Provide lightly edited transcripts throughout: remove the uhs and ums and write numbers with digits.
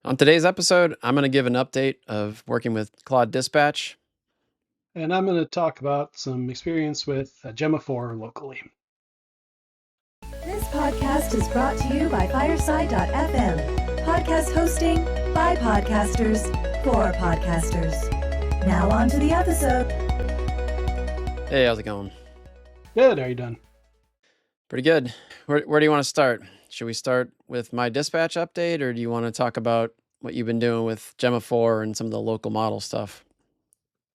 On today's episode, I'm going to give an update of working with Claude Dispatch. And I'm going to talk about some experience with Gemma 4 locally. This podcast is brought to you by Fireside.fm. Podcast hosting by podcasters for podcasters. Now on to the episode. Hey, how's it going? Good, how are you doing? Pretty good. Where do you want to start? Should we start with my dispatch update, or do you want to talk about what you've been doing with Gemma 4 and some of the local model stuff?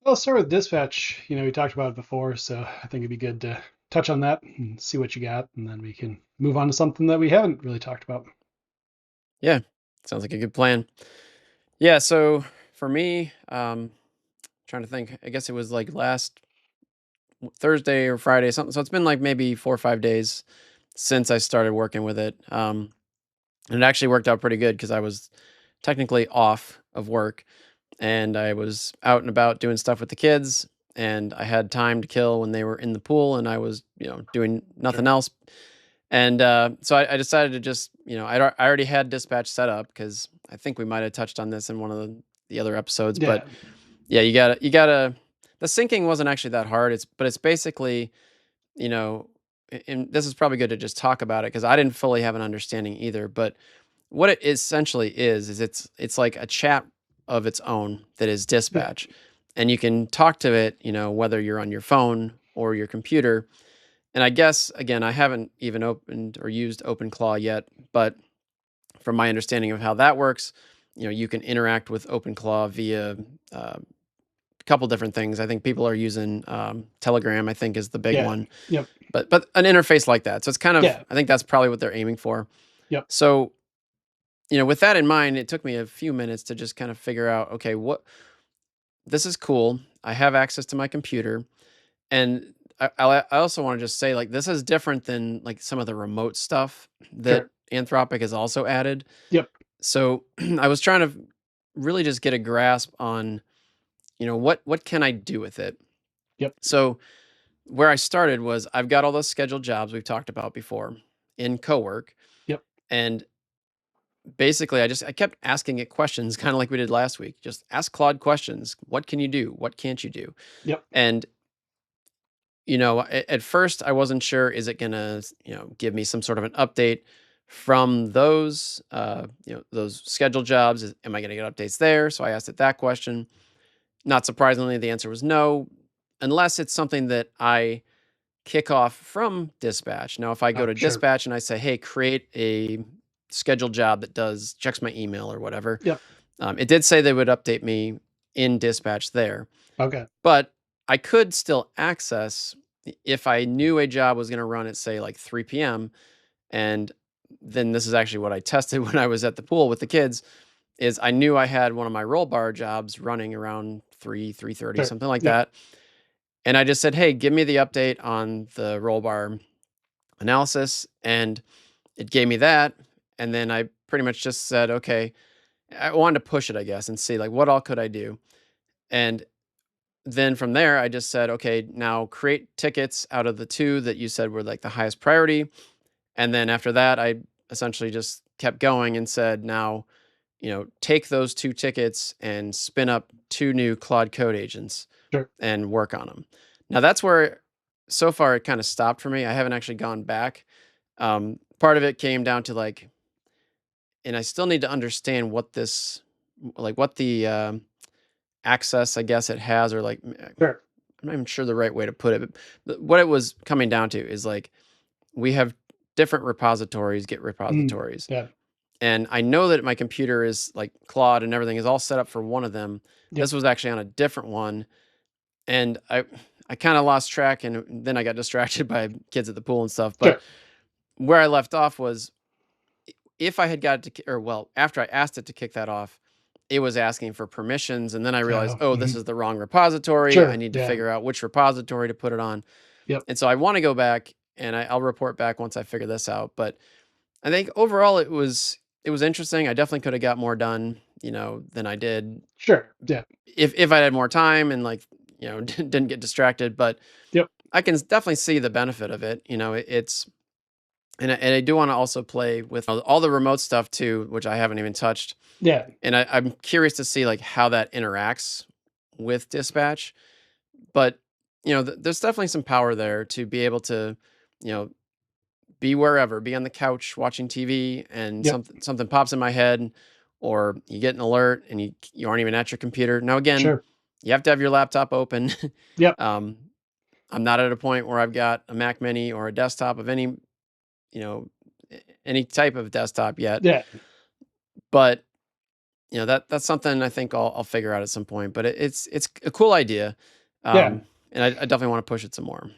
I'll start with dispatch. We talked about it before, so I think it'd be good to touch on that and see what you got, and then we can move on to something that we haven't really talked about. Yeah, sounds like a good plan. Yeah, so for me, trying to think, I guess it was like last Thursday or Friday, something. So it's been like maybe 4 or 5 days since I started working with it. And it actually worked out pretty good because I was technically off of work and I was out and about doing stuff with the kids, and I had time to kill when they were in the pool and I was, doing nothing Sure. else. And so I decided to just, I already had dispatch set up because I think we might have touched on this in one of the other episodes, Yeah, but yeah, you gotta, the syncing wasn't actually that hard. But it's basically, you know, and this is probably good to just talk about it because I didn't fully have an understanding either. But what it essentially is it's like a chat of its own that is yeah, dispatch, and you can talk to it, whether you're on your phone or your computer. And I guess again, I haven't even opened or used OpenClaw yet, but from my understanding of how that works, you can interact with OpenClaw via a couple different things. I think people are using Telegram. I think is the big yeah, one, yep, but an interface like that. So it's kind of, yeah, I think that's probably what they're aiming for. yep, So, with that in mind, it took me a few minutes to just kind of figure out, okay, what this is cool. I have access to my computer, and I also want to just say, like, this is different than like some of the remote stuff that sure, Anthropic has also added. yep, So I was trying to really just get a grasp on, what can I do with it. yep, So where I started was I've got all those scheduled jobs we've talked about before in cowork, yep, and basically I kept asking it questions, kind of like we did last week. Just ask Claude questions. What can you do? What can't you do? yep, And at first I wasn't sure, is it gonna, give me some sort of an update from those scheduled jobs? Am I gonna get updates there? So I asked it that question. Not surprisingly, the answer was no, unless it's something that I kick off from dispatch. Now, if I go oh, to sure, dispatch and I say, hey, create a scheduled job that checks my email or whatever, yep, it did say they would update me in dispatch there, okay, but I could still access if I knew a job was going to run at, say, like 3 p.m. And then this is actually what I tested when I was at the pool with the kids, is I knew I had one of my Rollbar jobs running around 3:30, sure, something like yep, that. And I just said, hey, give me the update on the Rollbar analysis. And it gave me that. And then I pretty much just said, okay, I wanted to push it, I guess, and see like what all could I do. And then from there, I just said, okay, now create tickets out of the two that you said were like the highest priority. And then after that, I essentially just kept going and said, now, take those two tickets and spin up two new Claude Code agents sure, and work on them. Now that's where so far it kind of stopped for me. I haven't actually gone back. Part of it came down to like, and I still need to understand what this, like what the access I guess it has, or like sure, I'm not even sure the right way to put it. But what it was coming down to is like we have different repositories, Git repositories, yeah, and I know that my computer is like Claude and everything is all set up for one of them. yep, This was actually on a different one, and I kind of lost track, and then I got distracted by kids at the pool and stuff. But sure, where I left off was if I had got to, or well, after I asked it to kick that off, it was asking for permissions, and then I realized, oh, oh, this is the wrong repository. I sure, need to yeah, figure out which repository to put it on, yep, and so I want to go back and I'll report back once I figure this out. But I think overall it was interesting. I definitely could have got more done, than I did sure, yeah, if I had more time and like didn't get distracted. But yep, I can definitely see the benefit of it. It's And I do want to also play with all the remote stuff too, which I haven't even touched. Yeah. And I'm curious to see like how that interacts with dispatch. But there's definitely some power there to be able to, you know, be wherever, be on the couch watching TV, and Yep. something pops in my head, or you get an alert and you aren't even at your computer. Now again, Sure. you have to have your laptop open. Yep. um, I'm not at a point where I've got a Mac Mini or a desktop of any, you know, any type of desktop yet. Yeah. But that's something I think I'll figure out at some point. But it's a cool idea, Yeah. and I definitely want to push it some more.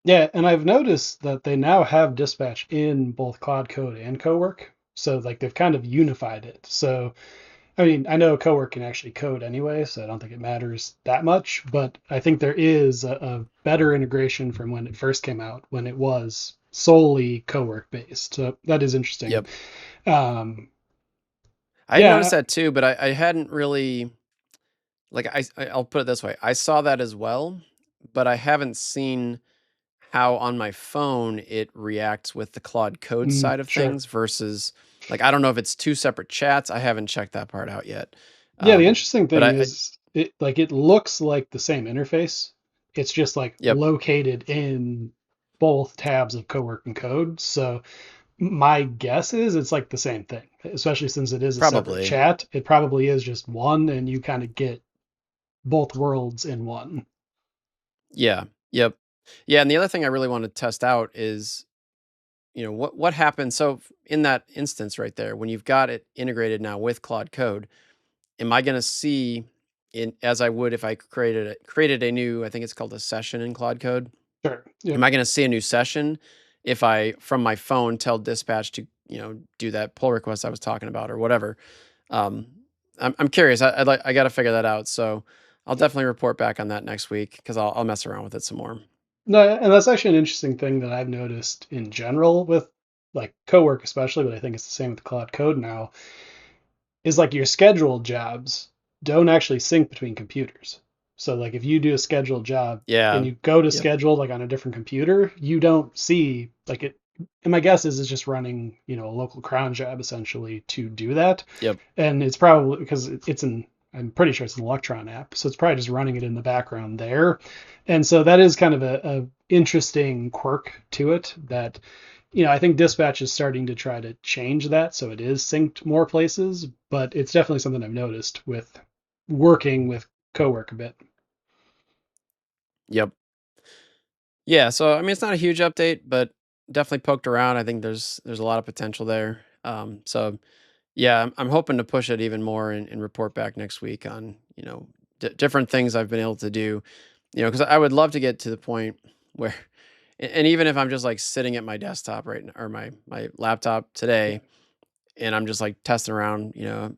Yeah, and I've noticed that they now have dispatch in both Cloud Code and Cowork. So like they've kind of unified it. So I mean, I know Cowork can actually code anyway, so I don't think it matters that much, but I think there is a better integration from when it first came out, when it was solely Cowork based. So that is interesting. Yep. Um, I had yeah, noticed that too, but I hadn't really like I'll put it this way. I saw that as well, but I haven't seen how on my phone it reacts with the Claude Code side of sure. things versus like I don't know if it's two separate chats. I haven't checked that part out yet. Yeah, the interesting But thing is it looks like the same interface. It's just like yep, located in both tabs of Cowork and Code. So my guess is it's like the same thing, especially since it is a separate probably. chat. It probably is just one, and you kind of get both worlds in one. Yeah. Yep. Yeah, and the other thing I really want to test out is, what happens. So in that instance right there, when you've got it integrated now with Claude Code, am I going to see in as I would if I created a new, I think it's called a session in Claude Code. Sure. Am Yep. I going to see a new session if I from my phone tell dispatch to do that pull request I was talking about or whatever? Um, I'm curious. I got to figure that out. So I'll definitely report back on that next week because I'll mess around with it some more. No, and that's actually an interesting thing that I've noticed in general with like Cowork, especially, but I think it's the same with Cloud Code now, is like your scheduled jobs don't actually sync between computers. So like if you do a scheduled job and Yeah. you go to Yep. schedule like on a different computer, you don't see like it. And my guess is it's just running, a local cron job essentially to do that. Yep. And it's probably because it's an, I'm pretty sure it's an Electron app. So it's probably just running it in the background there. And so that is kind of a interesting quirk to it that I think Dispatch is starting to try to change that so it is synced more places, but it's definitely something I've noticed with working with Cowork a bit. Yep. Yeah. So I mean, it's not a huge update, but definitely poked around. I think there's a lot of potential there. So yeah, I'm hoping to push it even more and report back next week on different things I've been able to do. Because I would love to get to the point where, and even if I'm just like sitting at my desktop right now or my laptop Yeah, today, and I'm just like testing around,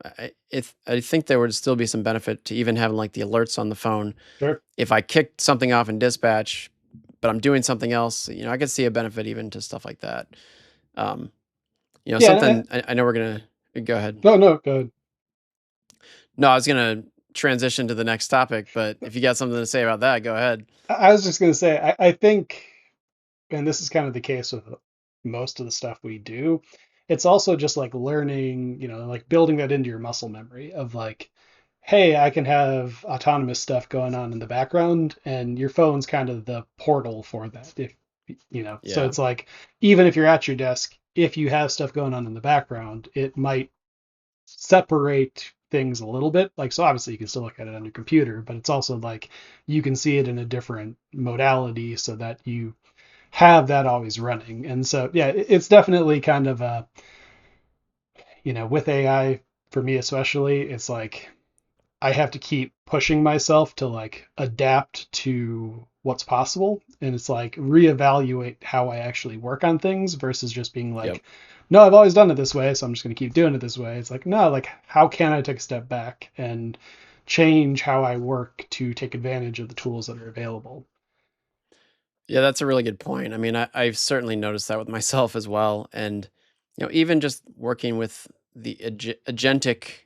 I think there would still be some benefit to even having like the alerts on the phone. sure. If I kicked something off in dispatch, but I'm doing something else, I could see a benefit even to stuff like that. Um, Yeah, something I know we're gonna go ahead. no, go ahead. No, I was gonna transition to the next topic, but if you got something to say about that, go ahead. I was just going to say, I think, and this is kind of the case with most of the stuff we do, it's also just like learning, like building that into your muscle memory of like, hey, I can have autonomous stuff going on in the background, and your phone's kind of the portal for that. If so Yeah. it's like even if you're at your desk, if you have stuff going on in the background, it might separate things a little bit. Like, so obviously you can still look at it on your computer, but it's also like you can see it in a different modality so that you have that always running. And so, yeah, it's definitely kind of a, with AI, for me especially, it's like I have to keep pushing myself to like adapt to what's possible. And it's like reevaluate how I actually work on things versus just being Yep. like, no, I've always done it this way, so I'm just going to keep doing it this way. It's like, no, like, how can I take a step back and change how I work to take advantage of the tools that are available? Yeah, that's a really good point. I mean, I've certainly noticed that with myself as well. And, even just working with the agentic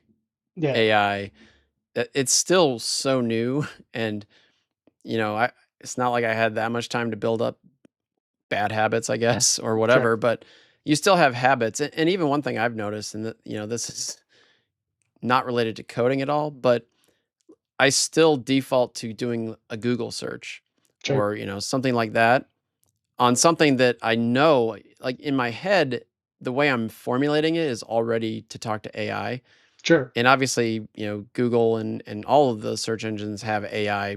Yeah. AI, it's still so new. And, it's not like I had that much time to build up bad habits, I guess, or Sure. whatever, but you still have habits. And even one thing I've noticed, and that, this is not related to coding at all, but I still default to doing a Google search Sure. or, something like that on something that I know, like in my head, the way I'm formulating it is already to talk to AI. Sure. And obviously, Google and all of the search engines have AI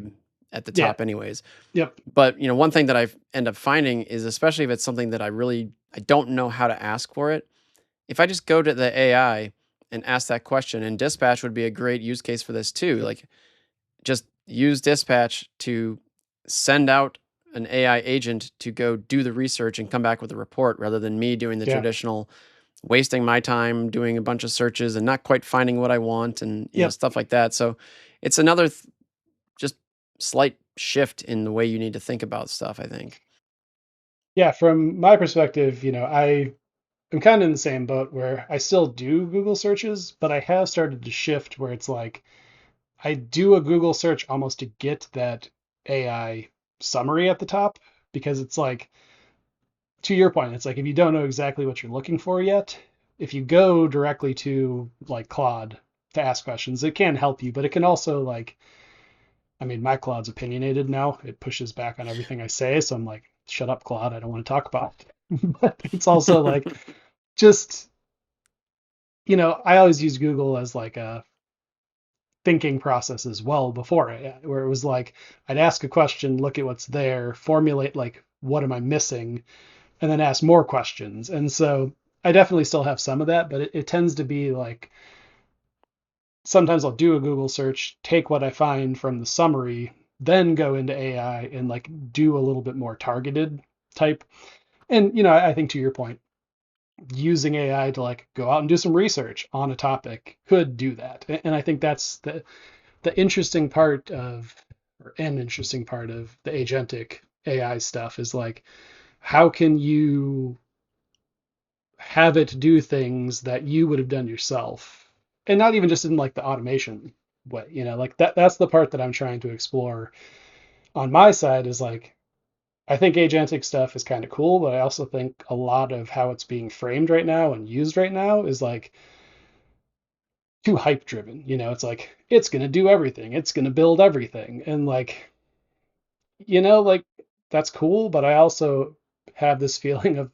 at the Yeah. top anyways. Yep. But, one thing that I end up finding is, especially if it's something that I don't know how to ask for it, if I just go to the AI and ask that question, and Dispatch would be a great use case for this too. Like, just use Dispatch to send out an AI agent to go do the research and come back with a report, rather than me doing the Yeah. traditional, wasting my time doing a bunch of searches and not quite finding what I want, and Yep. stuff like that. So it's another just slight shift in the way you need to think about stuff, I think. Yeah. From my perspective, I'm kind of in the same boat where I still do Google searches, but I have started to shift where it's like I do a Google search almost to get that AI summary at the top, because it's like, to your point, it's like if you don't know exactly what you're looking for yet, if you go directly to like Claude to ask questions, it can help you, but it can also like, I mean, my Claude's opinionated now. It pushes back on everything I say, so I'm like, shut up, Claude. I don't want to talk about it. But it's also like just, I always use Google as like a thinking process as well before it, where it was like I'd ask a question, look at what's there, formulate like what am I missing, and then ask more questions. And so I definitely still have some of that, but it tends to be like sometimes I'll do a Google search, take what I find from the summary, then go into AI and like do a little bit more targeted type. And I think to your point, using AI to like go out and do some research on a topic could do that. And I think that's the interesting part of, or an interesting part of the agentic AI stuff is like, how can you have it do things that you would have done yourself? And not even just in like the automation way, like that's the part that I'm trying to explore on my side is like, I think agentic stuff is kind of cool, but I also think a lot of how it's being framed right now and used right now is like too hype driven. It's like it's going to do everything, it's going to build everything. And like, like that's cool, but I also have this feeling of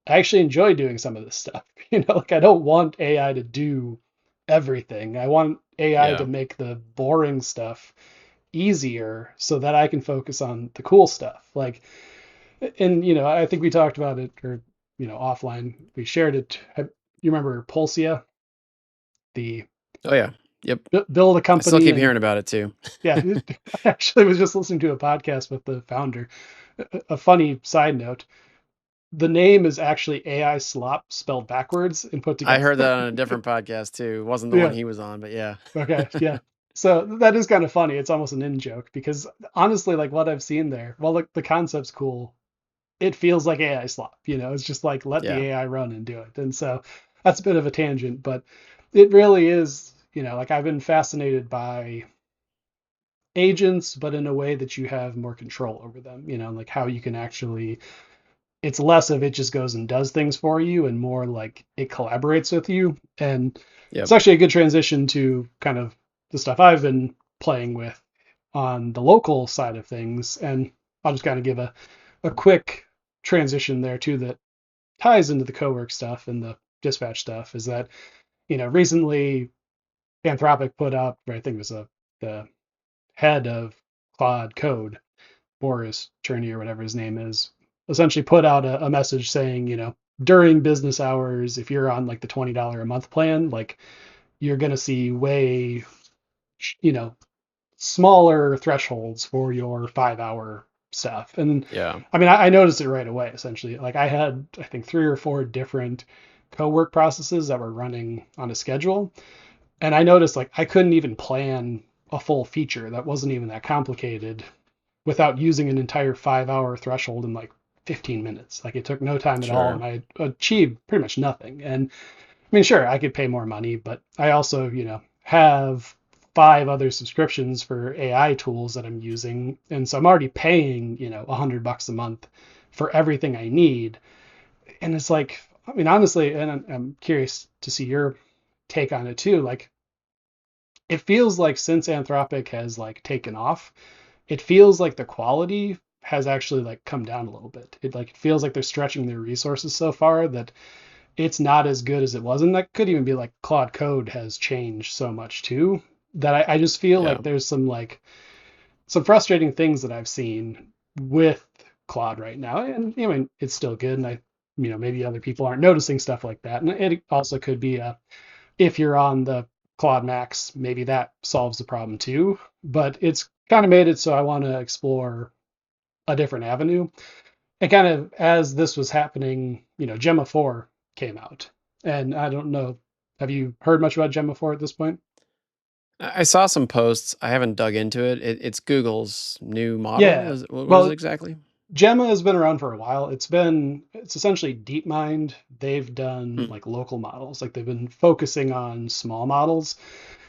I actually enjoy doing some of this stuff. Like I don't want AI to do everything. I want AI to Yeah. make the boring stuff easier so that I can focus on the cool stuff. Like, and I think we talked about it, or offline we shared it. You remember Pulsia, the Oh yeah. Yep. build a I still company keep and hearing about it too. yeah, I actually was just listening to a podcast with the founder. A funny side note: the name is actually AI slop spelled backwards and put I together. heard that on a different podcast too. It wasn't the one Yeah. he was on, but yeah. Okay. Yeah. So that is kind of funny. It's almost an in joke because honestly, like what I've seen there, while the concept's cool, it feels like AI slop. It's just like let the Yeah. AI run and do it. And so that's a bit of a tangent, but it really is. Like I've been fascinated by agents, but in a way that you have more control over them. Like how you can actually. It's less of it just goes and does things for you, and more like it collaborates with you. And it's Yep. actually a good transition to kind of the stuff I've been playing with on the local side of things. And I'll just kind of give a quick transition there too that ties into the co-work stuff and the dispatch stuff is that, recently Anthropic put up, or I think it was the head of Claude Code, Boris Cherny or whatever his name is, essentially put out a message saying, during business hours, if you're on like the $20 a month plan, like you're going to see way, you know, smaller thresholds for your 5 hour stuff. And Yeah. I mean, I noticed it right away, essentially. Like I had, I think, 3 or 4 different co-work processes that were running on a schedule. And I noticed like I couldn't even plan a full feature that wasn't even that complicated without using an entire 5 hour threshold in like 15 minutes. Like it took no time at all, Sure. and I achieved pretty much nothing. And I mean, sure, I could pay more money, but I also, have 5 other subscriptions for AI tools that I'm using, and so I'm already paying, $100 a month for everything I need. And it's like, I mean, honestly, and I'm curious to see your take on it too. Like, it feels like since Anthropic has like taken off, it feels like the quality has actually like come down a little bit. It feels like they're stretching their resources so far that it's not as good as it was. And that could even be like Claude Code has changed so much too, that I just feel Yeah. like there's some frustrating things that I've seen with Claude right now. And I mean, it's still good, and maybe other people aren't noticing stuff like that. And it also could be if you're on the Claude Max, maybe that solves the problem too. But it's kind of made it so I want to explore a different avenue. And kind of as this was happening, Gemma 4 came out. And I don't know, have you heard much about Gemma 4 at this point? I saw some posts. I haven't dug into it. It's Google's new model. Yeah. What is it Well, exactly? Gemma has been around for a while. It's essentially DeepMind. They've done Hmm. like local models. Like they've been focusing on small models.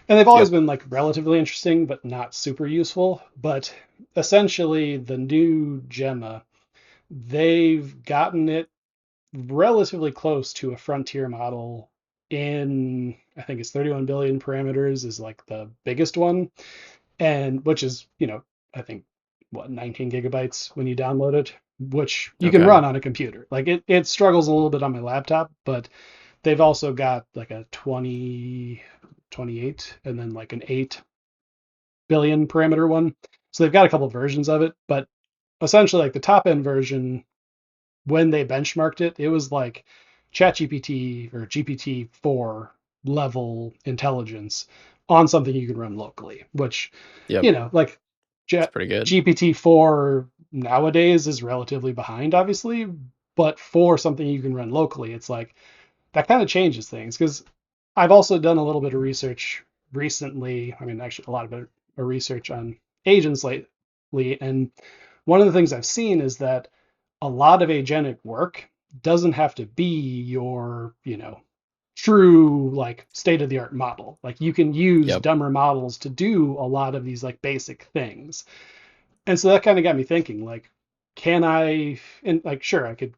And they've always Yep. been like relatively interesting, but not super useful. But essentially the new Gemma, they've gotten it relatively close to a frontier model in, I think it's 31 billion parameters is like the biggest one, and which is, I think what, 19 gigabytes when you download it, which you can Okay. run on a computer. Like it struggles a little bit on my laptop, but they've also got like a 20, 28, and then like an 8 billion parameter one. So they've got a couple versions of it, but essentially like the top end version, when they benchmarked it, it was like ChatGPT or GPT-4 level intelligence on something you can run locally, which, Yep. like It's pretty good. GPT-4 nowadays is relatively behind, obviously, but for something you can run locally, it's like that kind of changes things. Because I've also done a little bit of research recently. I mean, actually, a lot of it, research on agents lately. And one of the things I've seen is that a lot of agentic work doesn't have to be your, true like state of the art model. Like you can use Yep. dumber models to do a lot of these like basic things. And so that kind of got me thinking, like, can I, and like, sure, I could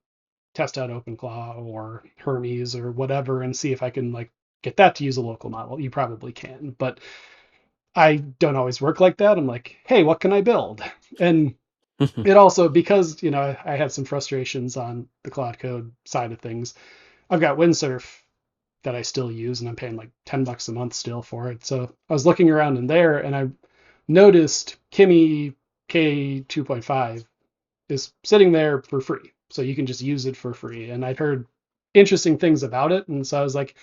test out OpenClaw or Hermes or whatever and see if I can like get that to use a local model. You probably can, but I don't always work like that. I'm like, hey, what can I build? And it also, because I had some frustrations on the Cloud Code side of things. I've got Windsurf that I still use, and I'm paying like $10 a month still for it. So I was looking around in there, and I noticed Kimi K2.5 is sitting there for free, so you can just use it for free. And I'd heard interesting things about it, and so I was like,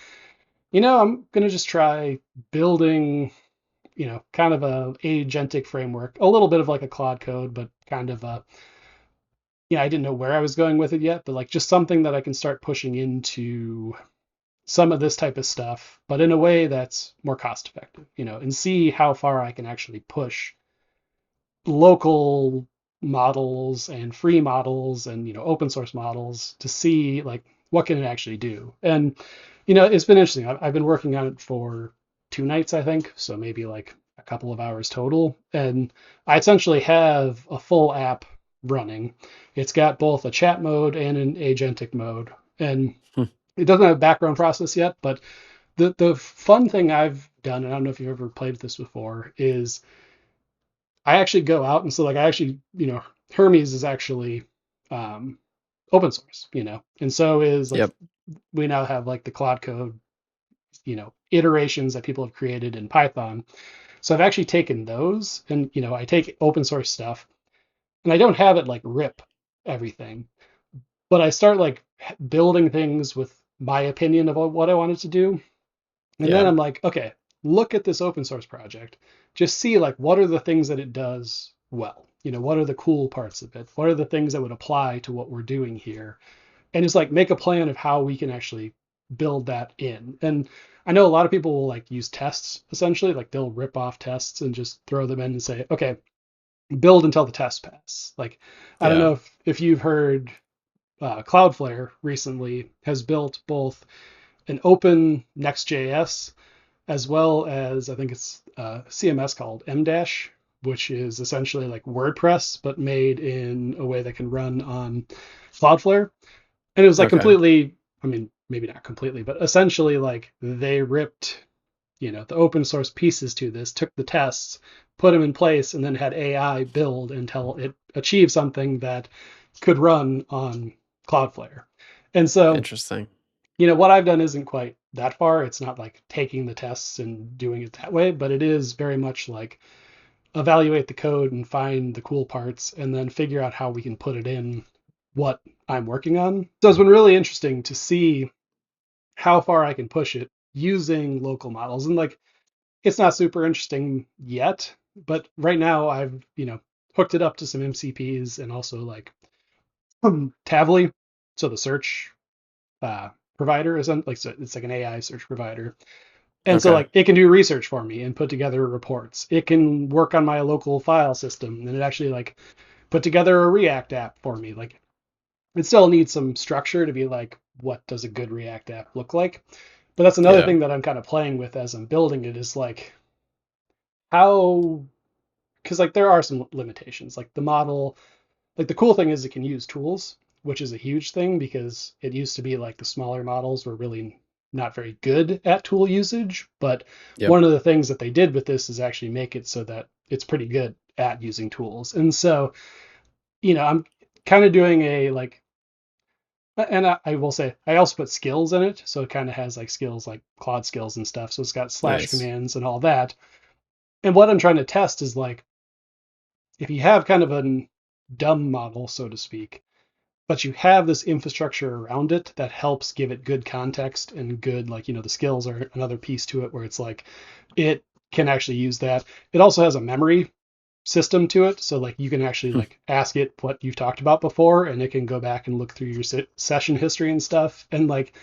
I'm gonna just try building, kind of a agentic framework, a little bit of like a Claude Code, but kind of a I didn't know where I was going with it yet, but like just something that I can start pushing into some of this type of stuff, but in a way that's more cost effective, and see how far I can actually push local models and free models and open source models to see like what can it actually do. And it's been interesting. I've been working on it for 2 nights, I think, so maybe like a couple of hours total, and I essentially have a full app running. It's got both a chat mode and an agentic mode, and it doesn't have a background process yet. But the fun thing I've done, and I don't know if you've ever played this before, is I actually go out, and so like I actually, Hermes is actually um, open source, and so is like Yep. we now have like the Cloud Code, iterations that people have created in Python. So I've actually taken those, and I take open source stuff, and I don't have it like rip everything, but I start like building things with my opinion of what I wanted to do. And then Yeah. I'm like, okay, look at this open source project. Just see like what are the things that it does well? What are the cool parts of it? What are the things that would apply to what we're doing here? And just like make a plan of how we can actually build that in. And I know a lot of people will like use tests essentially, like they'll rip off tests and just throw them in and say, okay, build until the test pass. Like I don't Yeah. know if you've heard Cloudflare recently has built both an open Next.js as well as I think it's CMS called M dash, which is essentially like WordPress, but made in a way that can run on Cloudflare. And it was like Okay. completely, I mean, maybe not completely, but essentially like they ripped, the open source pieces to this, took the tests, put them in place, and then had AI build until it achieved something that could run on Cloudflare. And so, Interesting. what I've done isn't quite that far. It's not like taking the tests and doing it that way, but it is very much like evaluate the code and find the cool parts and then figure out how we can put it in what I'm working on. So it's been really interesting to see how far I can push it using local models. And like, it's not super interesting yet, but right now I've, hooked it up to some MCPs and also like Tavily. So the search provider is like, so it's like an AI search provider. And so Okay. like it can do research for me and put together reports. It can work on my local file system and it actually like put together a React app for me. Like it still needs some structure to be like, what does a good React app look like? But that's another Yeah. thing that I'm kind of playing with as I'm building it is like how, because like there are some limitations. Like the model, like the cool thing is it can use tools, which is a huge thing because it used to be like the smaller models were really not very good at tool usage. But Yep. one of the things that they did with this is actually make it so that it's pretty good at using tools. And so, I'm kind of doing a like, and I will say I also put skills in it. So it kind of has like skills like Claude skills and stuff. So it's got slash Nice. commands and all that. And what I'm trying to test is like, if you have kind of a dumb model, so to speak, but you have this infrastructure around it that helps give it good context and good, like, the skills are another piece to it where it's like it can actually use that. It also has a memory system to it. So like you can actually Hmm. like ask it what you've talked about before and it can go back and look through your session history and stuff. And like,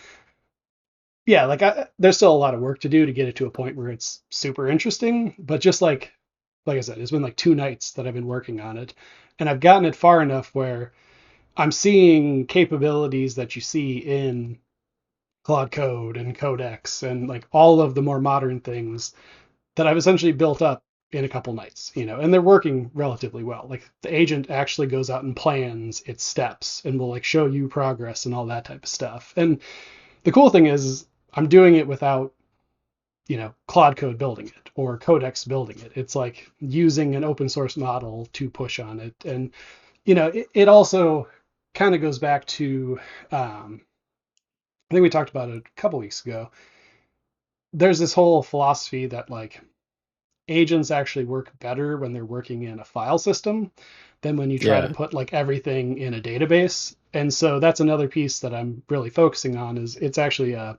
yeah, like there's still a lot of work to do to get it to a point where it's super interesting. But just like I said, it's been like 2 nights that I've been working on it. And I've gotten it far enough where I'm seeing capabilities that you see in Claude Code and Codex and like all of the more modern things that I've essentially built up in a couple nights, and they're working relatively well. Like the agent actually goes out and plans its steps and will like show you progress and all that type of stuff. And the cool thing is I'm doing it without, Claude Code building it or Codex building it. It's like using an open source model to push on it. And it also kind of goes back to, I think we talked about it a couple weeks ago. There's this whole philosophy that like agents actually work better when they're working in a file system than when you try to Yeah. put like everything in a database. And so that's another piece that I'm really focusing on is it's actually are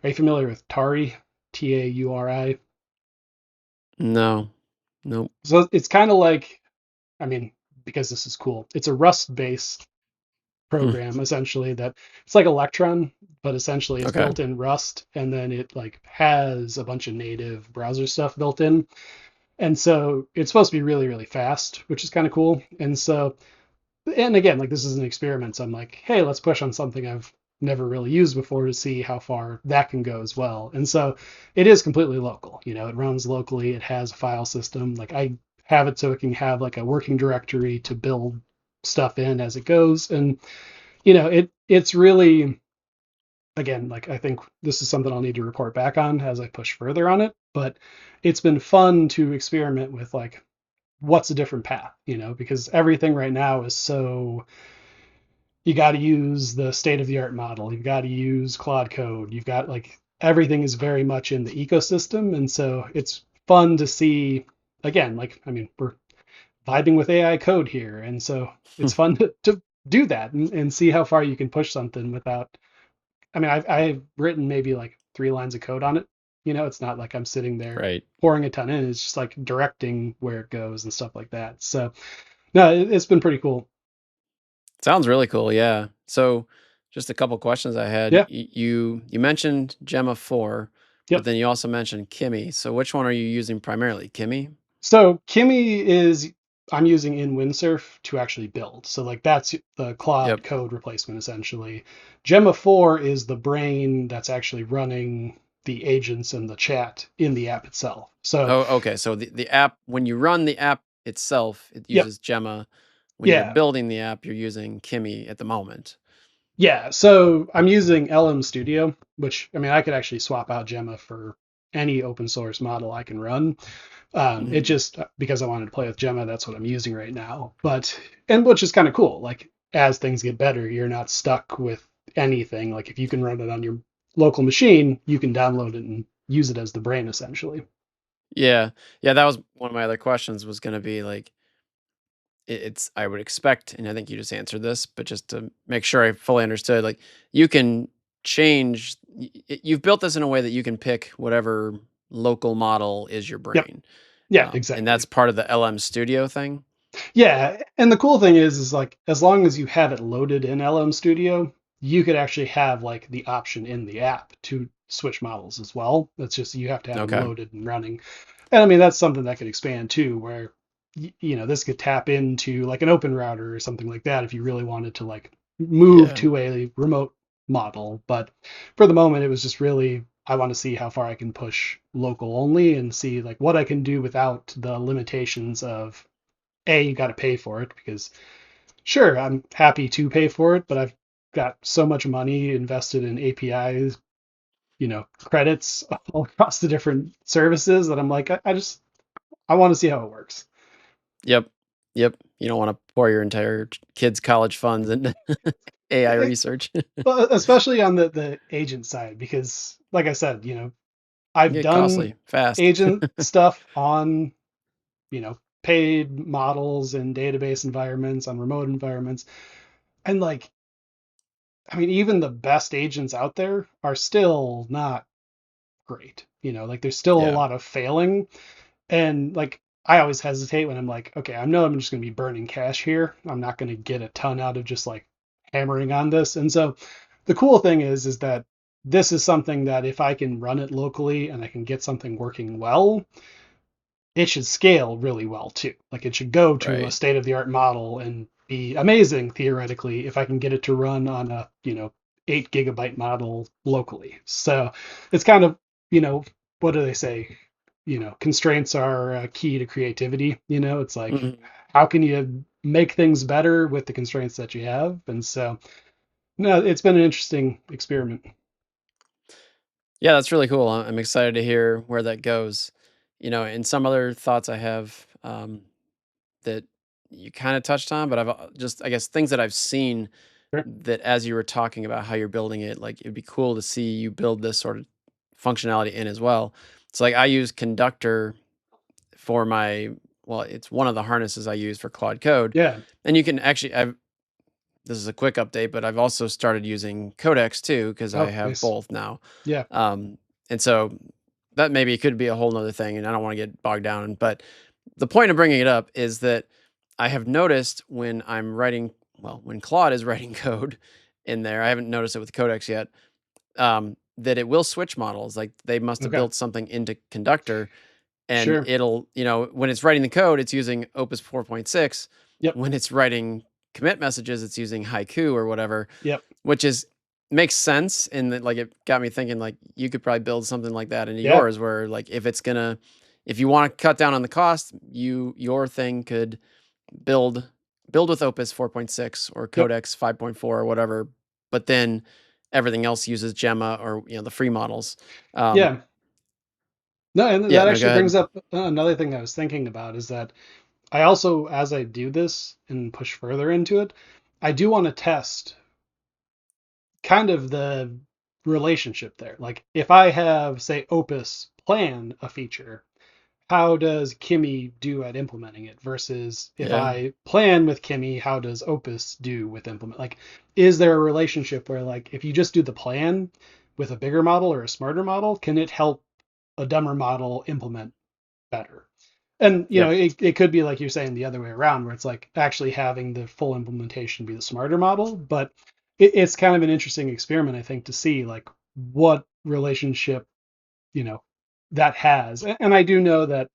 you familiar with Tauri? Tauri. No. Nope. So it's kind of like, I mean, because this is cool, it's a Rust based Hmm. program essentially that it's like Electron, but essentially it's Okay. built in Rust and then it like has a bunch of native browser stuff built in. And so it's supposed to be really, really fast, which is kind of cool. And so, and again, like this is an experiment. So I'm like, hey, let's push on something I've never really used before to see how far that can go as well. And so it is completely local. It runs locally. It has a file system. Like I have it so it can have like a working directory to build stuff in as it goes. And it's really, again, like I think this is something I'll need to report back on as I push further on it, but it's been fun to experiment with like what's a different path, because everything right now is so you got to use the state of the art model, you've got to use Claude Code, you've got like everything is very much in the ecosystem, and so it's fun to see again, like I mean, we're vibing with AI code here, and so it's fun to do that and see how far you can push something without. I mean, I've written maybe like 3 lines of code on it. It's not like I'm sitting there Right. pouring a ton in. It's just like directing where it goes and stuff like that. So no, it's been pretty cool. Sounds really cool. Yeah. So, just a couple questions I had. Yeah. You mentioned Gemma 4, but Yep. then you also mentioned Kimi. So, which one are you using primarily? Kimi? So Kimi is I'm using in Windsurf to actually build. So like that's the Claude Yep. code replacement essentially. Gemma 4 is the brain that's actually running the agents and the chat in the app itself. So Oh, okay. So the app, when you run the app itself, it Yep. uses Gemma. When you're Yeah. building the app, you're using Kimi at the moment. Yeah. So I'm using LM Studio, which I mean, I could actually swap out Gemma for any open source model I can run. It just because I wanted to play with Gemma, that's what I'm using right now. But and which is kind of cool. Like as things get better, you're not stuck with anything. Like if you can run it on your local machine, you can download it and use it as the brain essentially. Yeah. Yeah, that was one of my other questions was gonna be like it's I would expect, and I think you just answered this, but just to make sure I fully understood, like you can change you've built this in a way that you can pick whatever local model is your Yep. brain. Yeah, And exactly. that's part of the LM Studio thing. Yeah, and the cool thing is like as long as you have it loaded in LM Studio, you could actually have like the option in the app to switch models as well. That's just you have to have them Okay. loaded and running. And I mean that's something that could expand too, where this could tap into like an open router or something like that if you really wanted to like move Yeah. to a remote model. But for the moment, it was just really I want to see how far I can push local only and see like what I can do without the limitations of you got to pay for it because sure, I'm happy to pay for it, but I've got so much money invested in APIs, credits all across the different services that I'm like, I want to see how it works. Yep. Yep. You don't want to pour your entire kids' college funds into AI Eh, research. But especially on the agent side, because like I said, I've Get done costly fast. agent stuff on, paid models in database environments, on remote environments. And like, I mean, even the best agents out there are still not great. Like there's still a Yeah. lot of failing. And like I always hesitate when I'm like, okay, I know I'm just gonna be burning cash here. I'm not gonna get a ton out of just like hammering on this. And so the cool thing is that this is something that if I can run it locally and I can get something working well, it should scale really well too. Like it should go to a Right. state of the art model and be amazing theoretically if I can get it to run on a, 8 GB model locally. So it's kind of, what do they say? Constraints are key to creativity. It's like, Mhm. how can you make things better with the constraints that you have? And so, no, it's been an interesting experiment. Yeah, that's really cool. I'm excited to hear where that goes. And some other thoughts I have that you kind of touched on, but I've just, I guess, things that I've seen Sure. that as you were talking about how you're building it, like it'd be cool to see you build this sort of functionality in as well. So, like, I use Conductor for my, well, it's one of the harnesses I use for Claude Code. Yeah. And you can actually, this is a quick update, but I've also started using Codex too, because I Oh, have nice. both now. Yeah. And so that maybe could be a whole nother thing, and I don't want to get bogged down. But the point of bringing it up is that I have noticed when I'm writing, well, when Claude is writing code in there, I haven't noticed it with Codex yet, that it will switch models. Like they must have Okay. built something into Conductor, and Sure. it'll, when it's writing the code, it's using Opus 4.6. Yep. When it's writing commit messages, it's using Haiku or whatever, Yep. which is makes sense. And that, like, it got me thinking, like, you could probably build something like that into Yeah. yours, where, like, if you want to cut down on the cost, your thing could build with Opus 4.6 or Yep. Codex 5.4 or whatever, but then everything else uses Gemma or the free models. Yeah. No, and Yeah, that no, go actually ahead. brings up another thing I was thinking about is that I also, as I do this and push further into it, I do want to test kind of the relationship there. Like if I have, say, Opus plan a feature, how does Kimi do at implementing it versus if Yeah. I plan with Kimi, how does Opus do with implement? Like, is there a relationship where like if you just do the plan with a bigger model or a smarter model, can it help a dumber model implement better? And Yep. it could be like you're saying the other way around, where it's like actually having the full implementation be the smarter model. But it's kind of an interesting experiment, I think, to see like what relationship you know that has. And I do know that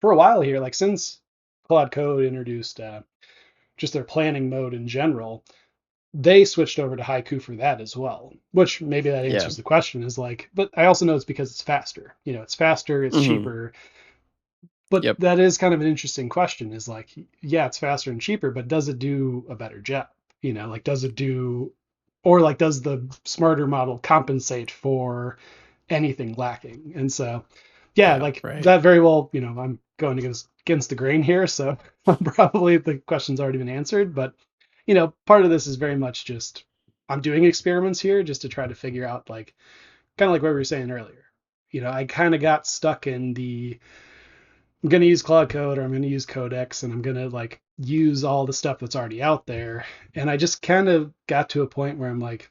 for a while here, like since Claude Code introduced just their planning mode in general, they switched over to Haiku for that as well. Which maybe that Yeah. answers the question is like, but I also know it's because it's faster. It's faster, it's Hmm. cheaper. But Yep. that is kind of an interesting question, is like, yeah, it's faster and cheaper, but does it do a better job? Like does it do, or like does the smarter model compensate for anything lacking? And so, yeah, Yeah. like Right. that very well, I'm going against the grain here, so probably the question's already been answered. But, part of this is very much just I'm doing experiments here just to try to figure out, like, kind of like what we were saying earlier. I kind of got stuck in I'm going to use Cloud Code, or I'm going to use Codex, and I'm going to like use all the stuff that's already out there. And I just kind of got to a point where I'm like,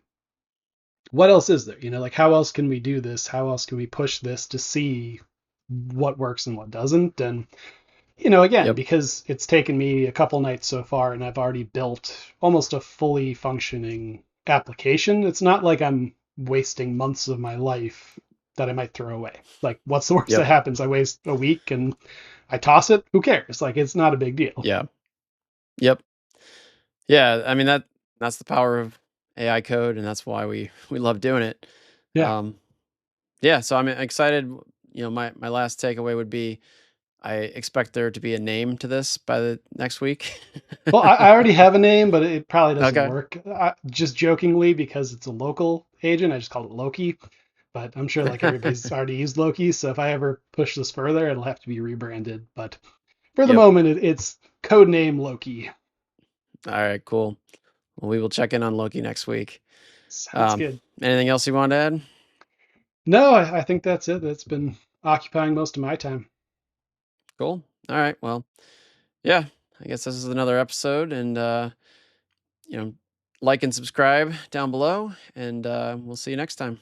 what else is there? Like, how else can we do this? How else can we push this to see what works and what doesn't? And, again, Yep. because it's taken me a couple nights so far and I've already built almost a fully functioning application, it's not like I'm wasting months of my life that I might throw away. Like, what's the worst that Yep. happens? I waste a week and I toss it. Who cares? Like, it's not a big deal. Yeah. Yep. Yeah. I mean, that's the power of AI code, and that's why we love doing it. Yeah. Um, yeah. So I'm excited. My last takeaway would be I expect there to be a name to this by the next week. Well, I already have a name, but it probably doesn't Okay. work. Just jokingly, because it's a local agent, I just called it Loki. But I'm sure like everybody's already used Loki, so if I ever push this further, it'll have to be rebranded. But for the Yep. moment, it's code name Loki. All right. Cool. Well, we will check in on Loki next week. Sounds good. Anything else you want to add? No, I think that's it. That's been occupying most of my time. Cool. All right. Well, yeah. I guess this is another episode, and you know, like and subscribe down below, and we'll see you next time.